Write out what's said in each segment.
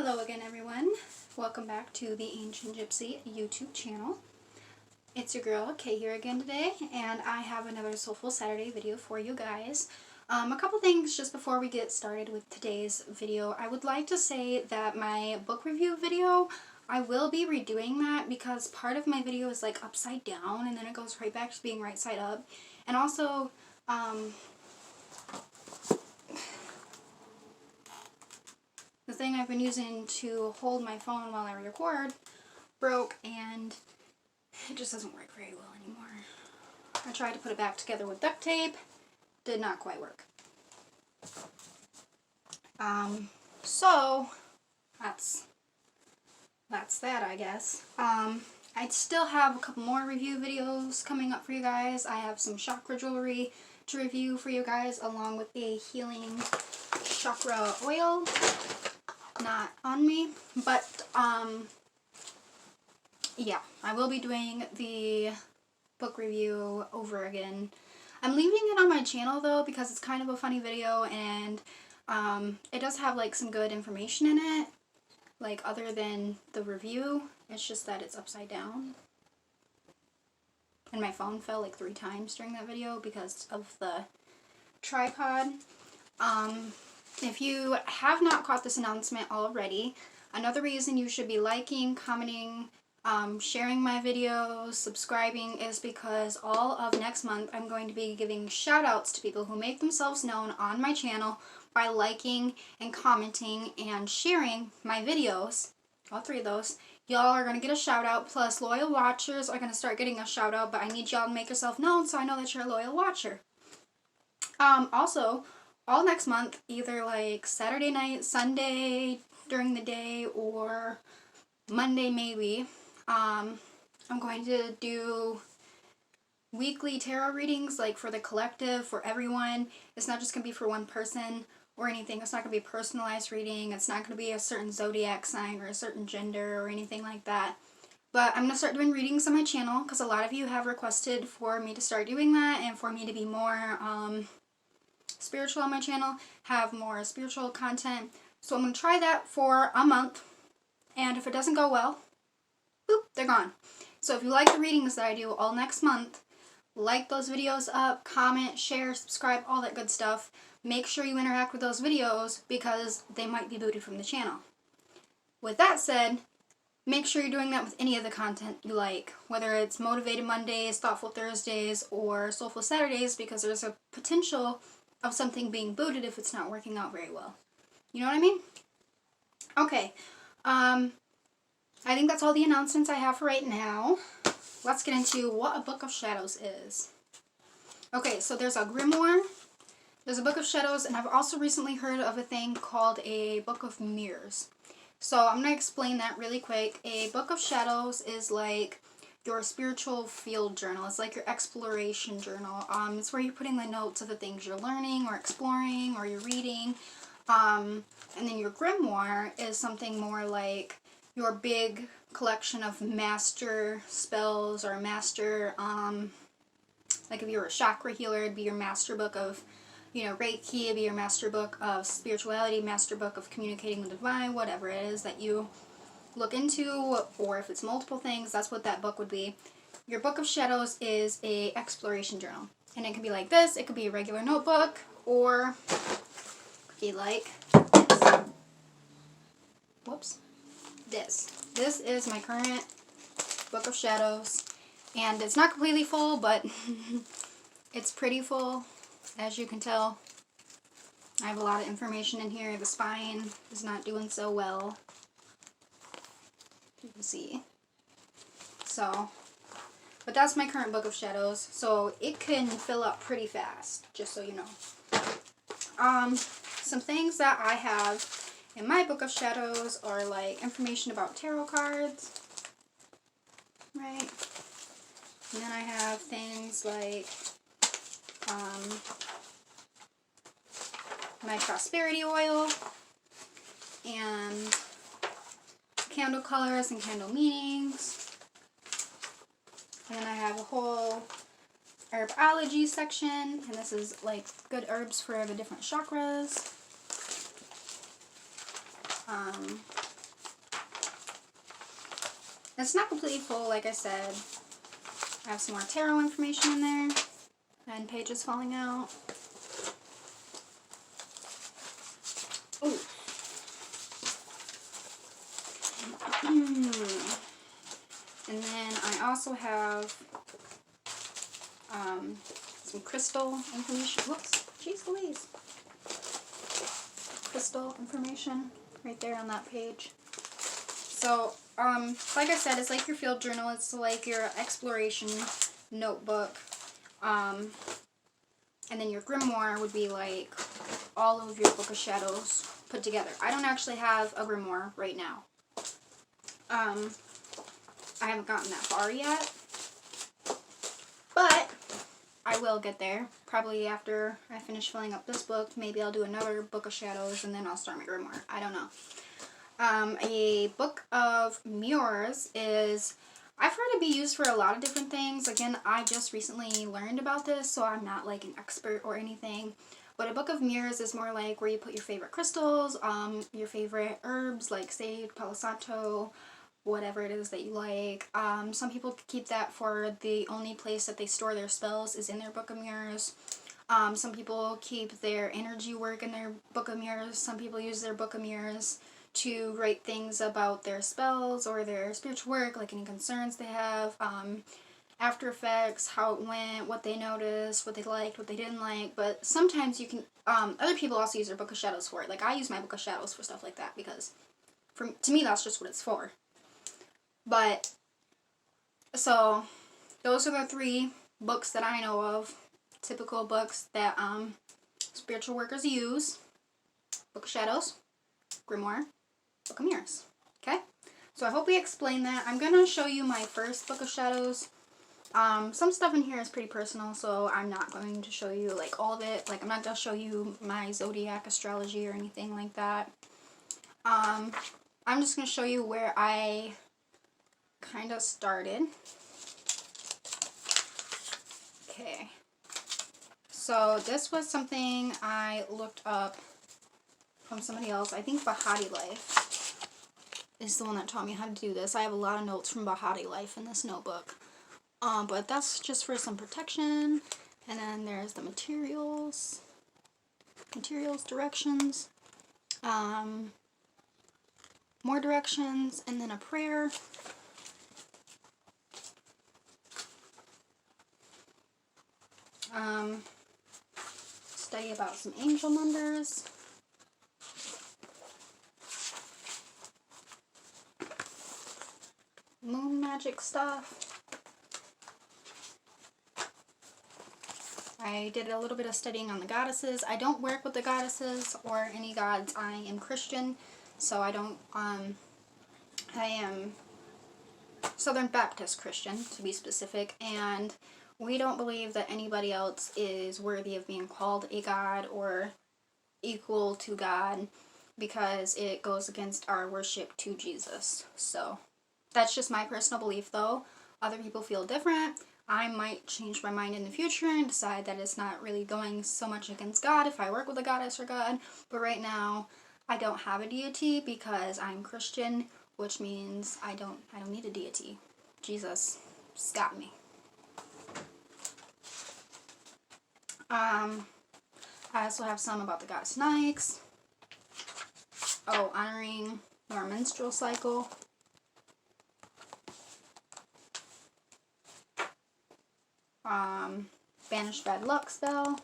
Hello again, everyone. Welcome back to the Ancient Gypsy YouTube channel. It's your girl Kay here again today, and I have another Soulful Saturday video for you guys. A couple things just before we get started with today's video. I would like to say that my book review video, I will be redoing that because part of my video is like upside down and then it goes right back to being right side up. And also, the thing I've been using to hold my phone while I record broke and it just doesn't work very well anymore. I tried to put it back together with duct tape. Did not quite work. So that's that, I guess. I still have a couple more review videos coming up for you guys. I have some chakra jewelry to review for you guys along with a healing chakra oil. Not on me, but yeah, I will be doing the book review over again. I'm leaving it on my channel though because it's kind of a funny video and it does have like some good information in it, like other than the review. It's just that it's upside down and my phone fell like 3 times during that video because of the tripod. If you have not caught this announcement already, another reason you should be liking, commenting, sharing my videos, subscribing is because all of next month I'm going to be giving shout outs to people who make themselves known on my channel by liking and commenting and sharing my videos. All 3 of those. Y'all are going to get a shout out, plus loyal watchers are going to start getting a shout out, but I need y'all to make yourself known so I know that you're a loyal watcher. Also, all next month, either like Saturday night, Sunday during the day, or Monday maybe, I'm going to do weekly tarot readings, like for the collective, for everyone. It's not just going to be for one person or anything. It's not going to be a personalized reading. It's not going to be a certain zodiac sign or a certain gender or anything like that. But I'm going to start doing readings on my channel because a lot of you have requested for me to start doing that and for me to be more spiritual on my channel, have more spiritual content. So I'm going to try that for a month, and if it doesn't go well, boop, they're gone. So if you like the readings that I do all next month, like those videos up, comment, share, subscribe, all that good stuff. Make sure you interact with those videos because they might be booted from the channel. With that said, make sure you're doing that with any of the content you like, whether it's Motivated Mondays, Thoughtful Thursdays, or Soulful Saturdays, because there's a potential of something being booted if it's not working out very well. You know what I mean? Okay. I think that's all the announcements I have for right now. Let's get into what a Book of Shadows is. Okay, so there's a grimoire, there's a Book of Shadows, and I've also recently heard of a thing called a Book of Mirrors. So I'm going to explain that really quick. A Book of Shadows is like your spiritual field journal. It's like your exploration journal. It's where you're putting the notes of the things you're learning or exploring or you're reading. And then your grimoire is something more like your big collection of master spells or master, like if you were a chakra healer, it'd be your master book of, you know, Reiki, it'd be your master book of spirituality, master book of communicating with the divine, whatever it is that you look into, or if it's multiple things, that's what that book would be. Your Book of Shadows is a exploration journal, and it could be like this. It could be a regular notebook, or be like this. Whoops. This is my current Book of Shadows, and it's not completely full, but it's pretty full, as you can tell. I have a lot of information in here. The spine is not doing so well. You can see. So, but that's my current Book of Shadows, so it can fill up pretty fast, just so you know. Some things that I have in my Book of Shadows are like information about tarot cards, right? And then I have things like my prosperity oil and candle colors and candle meanings. And then I have a whole herbology section, and this is like good herbs for the different chakras. It's not completely full, like I said. I have some more tarot information in there. And pages falling out. Ooh. And then I also have some crystal information. Whoops, jeez Louise. Crystal information right there on that page. So, like I said, it's like your field journal. It's like your exploration notebook. And then your grimoire would be like all of your Book of Shadows put together. I don't actually have a grimoire right now. I haven't gotten that far yet. But I will get there. Probably after I finish filling up this book. Maybe I'll do another Book of Shadows and then I'll start my grimoire. I don't know. A Book of Mirrors is... I've heard it be used for a lot of different things. Again, I just recently learned about this, so I'm not like an expert or anything. But a Book of Mirrors is more like where you put your favorite crystals, your favorite herbs like sage, Palo Santo, whatever it is that you like. Some people keep that for the only place that they store their spells is in their Book of Mirrors. Some people keep their energy work in their Book of Mirrors. Some people use their Book of Mirrors to write things about their spells or their spiritual work, like any concerns they have, after effects, how it went, what they noticed, what they liked, what they didn't like. But sometimes you can, other people also use their Book of Shadows for it. Like I use my Book of Shadows for stuff like that because to me that's just what it's for. But, so, those are the 3 books that I know of, typical books that spiritual workers use. Book of Shadows, Grimoire, Book of Mirrors. Okay? So I hope we explained that. I'm going to show you my first Book of Shadows. Some stuff in here is pretty personal, so I'm not going to show you like all of it. Like I'm not going to show you my zodiac astrology or anything like that. I'm just going to show you where I kind of started. Okay. So this was something I looked up from somebody else. I think Bahati Life is the one that taught me how to do this. I have a lot of notes from Bahati Life in this notebook. But that's just for some protection. And then there's the materials. Materials, directions. More directions, and then a prayer. Study about some angel numbers. Moon magic stuff. I did a little bit of studying on the goddesses. I don't work with the goddesses or any gods. I am Christian, so I don't, I am Southern Baptist Christian, to be specific, and we don't believe that anybody else is worthy of being called a god or equal to God because it goes against our worship to Jesus. So that's just my personal belief, though. Other people feel different. I might change my mind in the future and decide that it's not really going so much against God if I work with a goddess or God. But right now, I don't have a deity because I'm Christian, which means I don't need a deity. Jesus got me. I also have some about the goddess Nyx. Oh, honoring your menstrual cycle. Banish bad luck spell.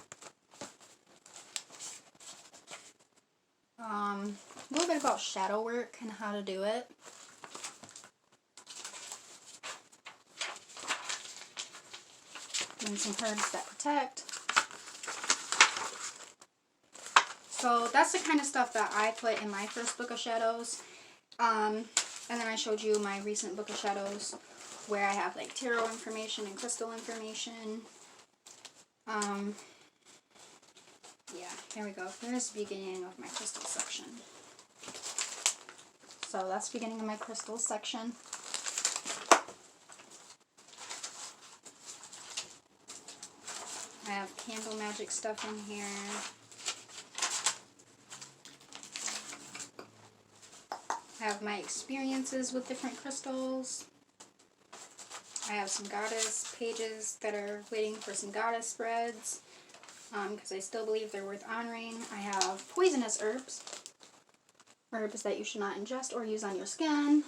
A little bit about shadow work and how to do it. And some herbs that protect. So that's the kind of stuff that I put in my first Book of Shadows. And then I showed you my recent Book of Shadows where I have like tarot information and crystal information. Yeah, here we go. Here's the beginning of my crystal section. So that's the beginning of my crystal section. I have candle magic stuff in here. I have my experiences with different crystals. I have some goddess pages that are waiting for some goddess spreads, because I still believe they're worth honoring. I have poisonous herbs. Herbs that you should not ingest or use on your skin.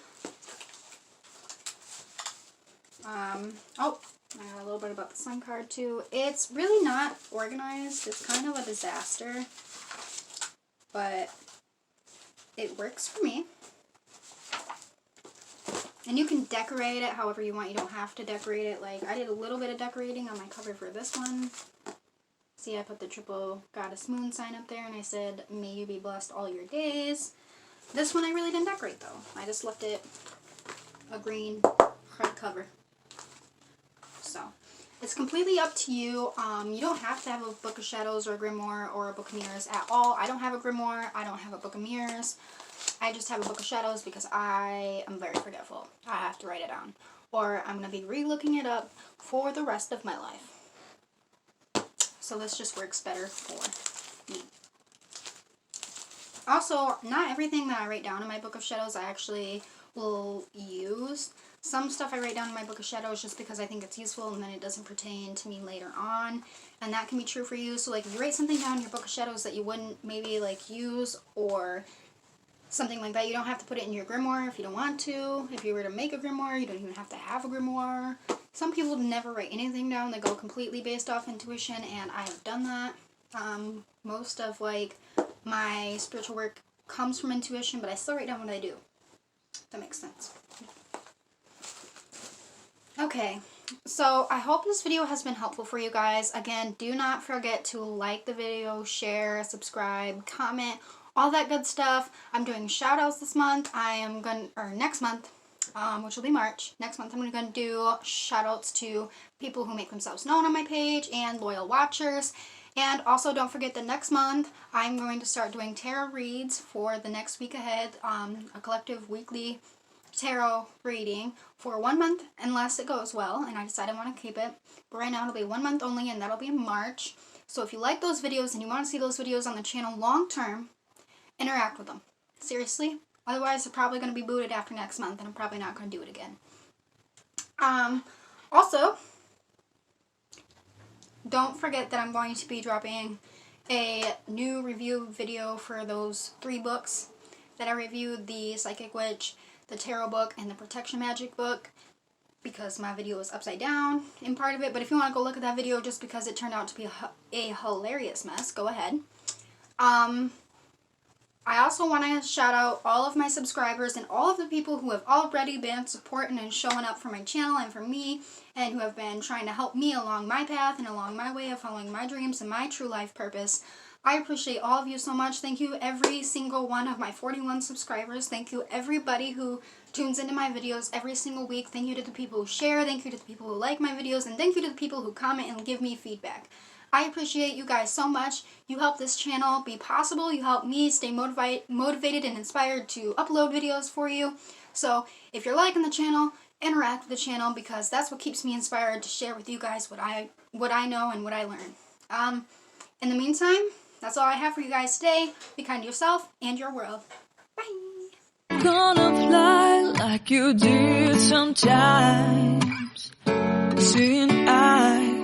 Oh, I got a little bit about the sun card too. It's really not organized. It's kind of a disaster. But it works for me. And you can decorate it however you want. You don't have to decorate it. Like, I did a little bit of decorating on my cover for this one. See, I put the triple goddess moon sign up there, and I said, may you be blessed all your days. This one I really didn't decorate, though. I just left it a green hardcover. So, it's completely up to you. You don't have to have a Book of Shadows or a Grimoire or a Book of Mirrors at all. I don't have a Grimoire. I don't have a Book of Mirrors. I just have a Book of Shadows because I am very forgetful. I have to write it down. Or I'm going to be re-looking it up for the rest of my life. So this just works better for me. Also, not everything that I write down in my Book of Shadows I actually will use. Some stuff I write down in my Book of Shadows just because I think it's useful and then it doesn't pertain to me later on. And that can be true for you. So like if you write something down in your Book of Shadows that you wouldn't maybe like use or something like that, you don't have to put it in your grimoire if you don't want to. If you were to make a grimoire, you don't even have to have a grimoire. Some people never write anything down. They go completely based off intuition, and I have done that. Most of like my spiritual work comes from intuition, but I still write down what I do. If that makes sense. Okay, so I hope this video has been helpful for you guys. Again, do not forget to like the video, share, subscribe, comment, all that good stuff. I'm doing shout outs this month. Next month, which will be March. Next month I'm going to do shout outs to people who make themselves known on my page and loyal watchers. And also don't forget that next month I'm going to start doing tarot reads for the next week ahead. A collective weekly tarot reading for 1 month unless it goes well and I decide I want to keep it. But right now it'll be 1 month only, and that'll be in March. So if you like those videos and you want to see those videos on the channel long term, interact with them. Seriously. Otherwise, they're probably going to be booted after next month, and I'm probably not going to do it again. Also, don't forget that I'm going to be dropping a new review video for those 3 books that I reviewed, the Psychic Witch, the Tarot book, and the Protection Magic book, because my video is upside down in part of it. But if you want to go look at that video just because it turned out to be a hilarious mess, go ahead. I also want to shout out all of my subscribers and all of the people who have already been supporting and showing up for my channel and for me, and who have been trying to help me along my path and along my way of following my dreams and my true life purpose. I appreciate all of you so much. Thank you every single one of my 41 subscribers. Thank you everybody who tunes into my videos every single week. Thank you to the people who share. Thank you to the people who like my videos. And thank you to the people who comment and give me feedback. I appreciate you guys so much. You help this channel be possible. You help me stay motivated and inspired to upload videos for you. So if you're liking the channel, interact with the channel, because that's what keeps me inspired to share with you guys what I know and what I learn. In the meantime, that's all I have for you guys today. Be kind to yourself and your world. Bye. Gonna fly like you did sometimes. Seeing eyes.